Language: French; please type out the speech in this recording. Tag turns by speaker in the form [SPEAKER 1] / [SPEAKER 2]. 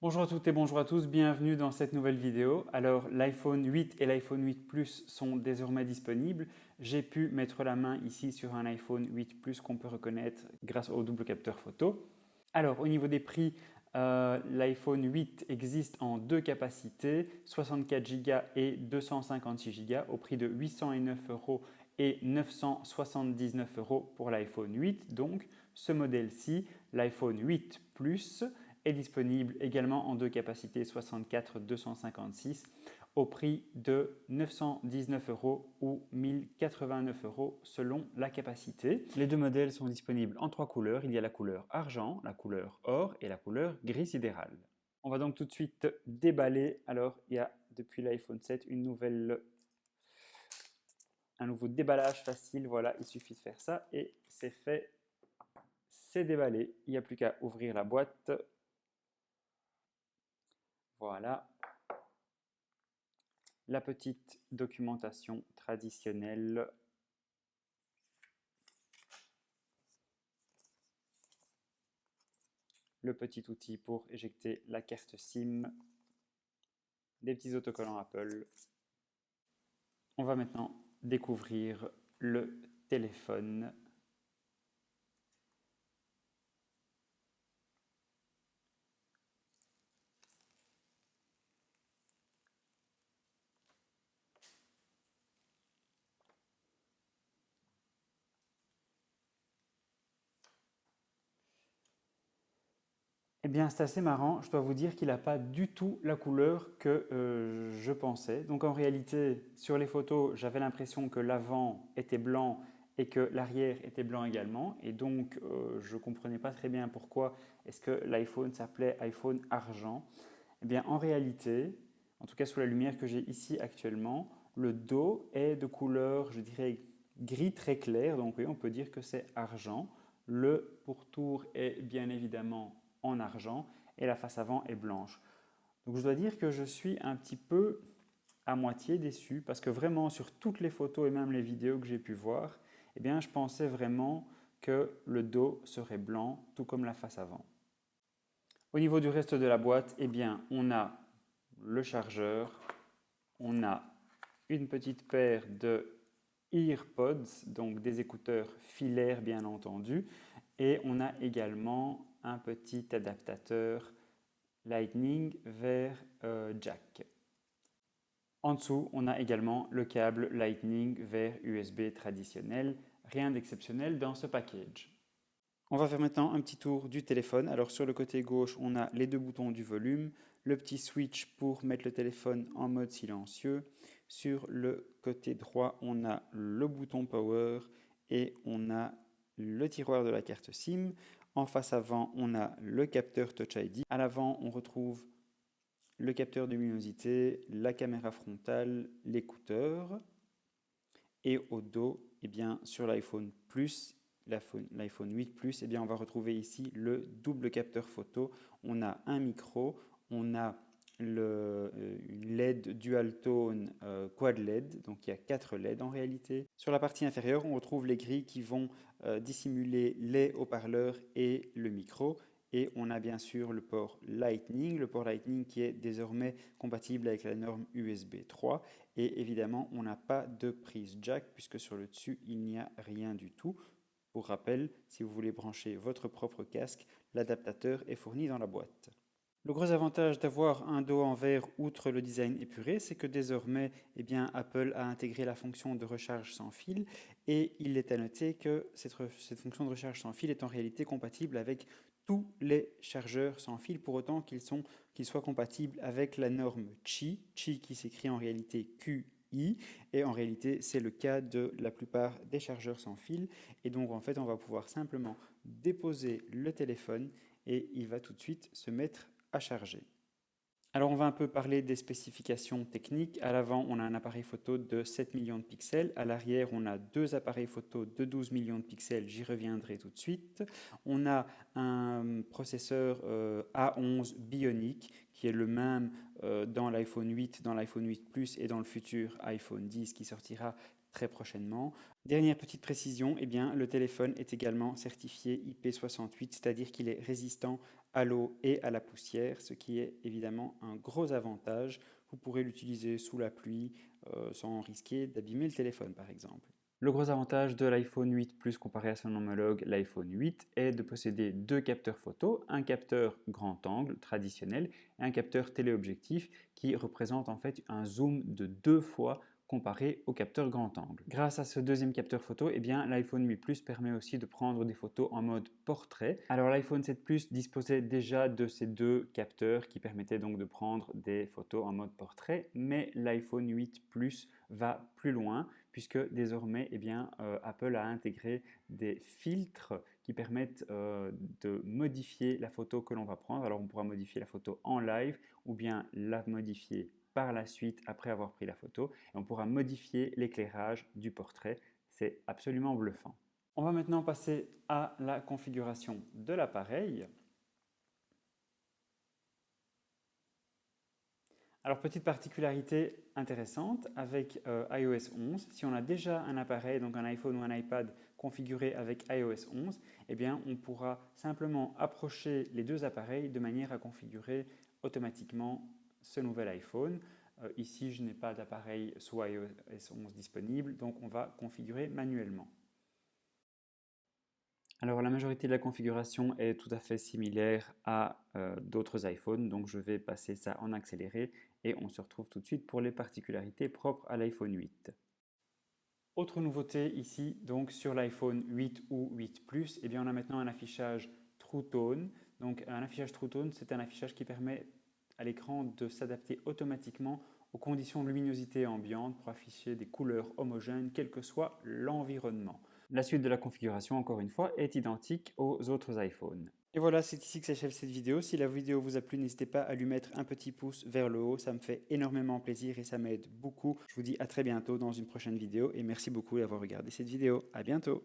[SPEAKER 1] Bonjour à toutes et bonjour à tous, bienvenue dans cette nouvelle vidéo. Alors l'iPhone 8 et l'iPhone 8 Plus sont désormais disponibles. J'ai pu mettre la main ici sur un iPhone 8 Plus qu'on peut reconnaître grâce au double capteur photo. Alors au niveau des prix, l'iPhone 8 existe en deux capacités, 64 Go et 256 Go au prix de 809 euros et 979 euros pour l'iPhone 8. Donc ce modèle-ci, l'iPhone 8 Plus, est disponible également en deux capacités 64 256 au prix de 919 euros ou 1089 euros selon la capacité. Les deux modèles sont disponibles en trois couleurs. Il y a la couleur argent, la couleur or et la couleur gris sidéral. On va donc tout de suite déballer. Alors, il y a depuis l'iPhone 7 un nouveau déballage facile. Voilà, il suffit de faire ça et c'est fait. C'est déballé. Il n'y a plus qu'à ouvrir la boîte. Voilà. La petite documentation traditionnelle. Le petit outil pour éjecter la carte SIM. Des petits autocollants Apple. On va maintenant découvrir le téléphone. Eh bien, c'est assez marrant. Je dois vous dire qu'il n'a pas du tout la couleur que je pensais. Donc, en réalité, sur les photos, j'avais l'impression que l'avant était blanc et que l'arrière était blanc également. Et donc, je ne comprenais pas très bien pourquoi est-ce que l'iPhone s'appelait iPhone argent. Eh bien, en réalité, en tout cas sous la lumière que j'ai ici actuellement, le dos est de couleur, je dirais, gris très clair. Donc, oui, on peut dire que c'est argent. Le pourtour est bien évidemment en argent et la face avant est blanche. Donc, je dois dire que je suis un petit peu à moitié déçu parce que vraiment sur toutes les photos et même les vidéos que j'ai pu voir, eh bien, je pensais vraiment que le dos serait blanc, tout comme la face avant. Au niveau du reste de la boîte, eh bien, on a le chargeur, on a une petite paire de EarPods, donc des écouteurs filaires bien entendu, et on a également un petit adaptateur Lightning vers jack. En dessous, on a également le câble Lightning vers USB traditionnel, rien d'exceptionnel dans ce package. On va faire maintenant un petit tour du téléphone. Alors sur le côté gauche, on a les deux boutons du volume, le petit switch pour mettre le téléphone en mode silencieux. Sur le côté droit, on a le bouton power et on a le tiroir de la carte SIM. En face avant, on a le capteur Touch ID. À l'avant, on retrouve le capteur de luminosité, la caméra frontale, l'écouteur. Et au dos, eh bien, sur l'iPhone Plus, l'iPhone 8 Plus, eh bien, on va retrouver ici le double capteur photo. On a un micro, on a une LED dual tone quad LED, donc il y a 4 LED en réalité. Sur la partie inférieure, on retrouve les grilles qui vont dissimuler les haut-parleurs et le micro. Et on a bien sûr le port Lightning qui est désormais compatible avec la norme USB 3. Et évidemment, on n'a pas de prise jack puisque sur le dessus, il n'y a rien du tout. Pour rappel, si vous voulez brancher votre propre casque, l'adaptateur est fourni dans la boîte. Le gros avantage d'avoir un dos en verre, outre le design épuré, c'est que désormais, eh bien, Apple a intégré la fonction de recharge sans fil et il est à noter que cette fonction de recharge sans fil est en réalité compatible avec tous les chargeurs sans fil, pour autant qu'ils soient compatibles avec la norme Qi qui s'écrit en réalité QI, et en réalité c'est le cas de la plupart des chargeurs sans fil, et donc en fait on va pouvoir simplement déposer le téléphone et il va tout de suite se mettre à charger. Alors on va un peu parler des spécifications techniques. À l'avant, on a un appareil photo de 7 millions de pixels. À l'arrière, on a deux appareils photo de 12 millions de pixels. J'y reviendrai tout de suite. On a un processeur A11 Bionic qui est le même dans l'iPhone 8, dans l'iPhone 8 Plus et dans le futur iPhone 10 qui sortira très prochainement. Dernière petite précision, eh bien, le téléphone est également certifié IP68, c'est-à-dire qu'il est résistant à l'eau et à la poussière, ce qui est évidemment un gros avantage. Vous pourrez l'utiliser sous la pluie sans risquer d'abîmer le téléphone par exemple. Le gros avantage de l'iPhone 8 Plus comparé à son homologue l'iPhone 8 est de posséder deux capteurs photo, un capteur grand angle traditionnel et un capteur téléobjectif qui représente en fait un zoom de 2 fois comparé au capteur grand angle. Grâce à ce deuxième capteur photo, eh bien, l'iPhone 8 Plus permet aussi de prendre des photos en mode portrait. Alors l'iPhone 7 Plus disposait déjà de ces deux capteurs qui permettaient donc de prendre des photos en mode portrait, mais l'iPhone 8 Plus va plus loin puisque désormais eh bien, Apple a intégré des filtres qui permettent de modifier la photo que l'on va prendre. Alors on pourra modifier la photo en live ou bien la modifier par la suite après avoir pris la photo et on pourra modifier l'éclairage du portrait. C'est absolument bluffant. On va maintenant passer à la configuration de l'appareil. Alors, petite particularité intéressante avec iOS 11, si on a déjà un appareil, donc un iPhone ou un iPad configuré avec iOS 11, eh bien, on pourra simplement approcher les deux appareils de manière à configurer automatiquement ce nouvel iPhone. Ici, je n'ai pas d'appareil sous iOS 11 disponible, donc on va configurer manuellement. Alors la majorité de la configuration est tout à fait similaire à d'autres iPhones, donc je vais passer ça en accéléré et on se retrouve tout de suite pour les particularités propres à l'iPhone 8. Autre nouveauté ici, donc sur l'iPhone 8 ou 8 Plus, eh bien on a maintenant un affichage True Tone. Donc un affichage True Tone, c'est un affichage qui permet à l'écran de s'adapter automatiquement aux conditions de luminosité ambiante pour afficher des couleurs homogènes quel que soit l'environnement. La suite de la configuration, encore une fois, est identique aux autres iPhones. Et voilà, c'est ici que s'achève cette vidéo. Si la vidéo vous a plu, n'hésitez pas à lui mettre un petit pouce vers le haut. Ça me fait énormément plaisir et ça m'aide beaucoup. Je vous dis à très bientôt dans une prochaine vidéo et merci beaucoup d'avoir regardé cette vidéo. À bientôt.